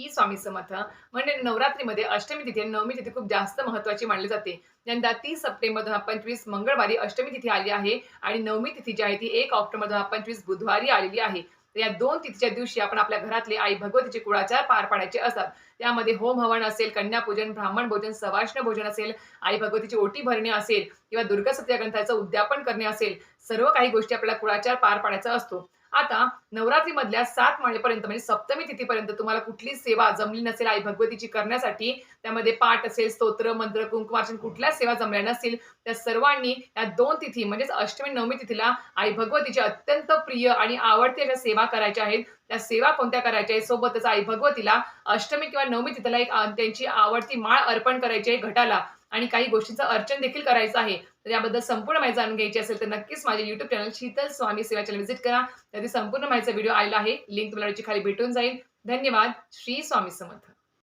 श्री स्वामी समर्थ. म्हणजे नवरात्रीमध्ये अष्टमी तिथी आणि नवमी तिथी खूप जास्त महत्त्वाची मानली जाते. यंदा 30 सप्टेंबर 2025 मंगळवारी अष्टमी तिथी आली आहे आणि नवमी तिथी जी आहे ती 1 ऑक्टोबर 2025 बुधवारी आलेली आहे. तर या 2 तिथीच्या दिवशी आपण आपल्या घरातले आई भगवतीचे कुळाचार पार पाडायचे असतात. त्यामध्ये होम हवन असेल, कन्यापूजन, ब्राह्मण भोजन, सवाष्ण भोजन असेल, आई भगवतीची ओटी भरणे असेल किंवा दुर्गा सप्तशती ग्रंथाचं उद्यापन करणे असेल, सर्व काही गोष्टी आपल्याला कुळाचार पार पाडायचा असतो. आता नवरात्रीमधल्या 7 माळेपर्यंत म्हणजे सप्तमी तिथीपर्यंत तुम्हाला कुठलीच सेवा जमली नसेल आई भगवतीची करण्यासाठी, त्यामध्ये पाठ असेल, स्तोत्र, मंत्र, कुंकुमार्चन कुठल्याच सेवा जमल्या नसतील, त्या सर्वांनी या 2 तिथी म्हणजेच अष्टमी, नवमी तिथीला आई भगवतीची अत्यंत प्रिय आणि आवडती अशा सेवा करायच्या आहेत. त्या सेवा कोणत्या करायच्या आहेत? सोबतच आई भगवतीला अष्टमी किंवा नवमी तिथीला एक त्यांची आवडती माळ अर्पण करायची आहे घटाला आणि काही गोष्टींचं अर्चन देखील करायचं आहे. तर याबद्दल संपूर्ण माहिती जाणून घ्यायची असेल, तर नक्कीच माझ्या YouTube चॅनल शीतल स्वामी सेवा चॅनल व्हिजिट करा. त्याची संपूर्ण माहितीचा व्हिडिओ आलेला आहे. लिंक तुम्हाला याची खाली भेटून जाईल. धन्यवाद. श्री स्वामी समर्थ.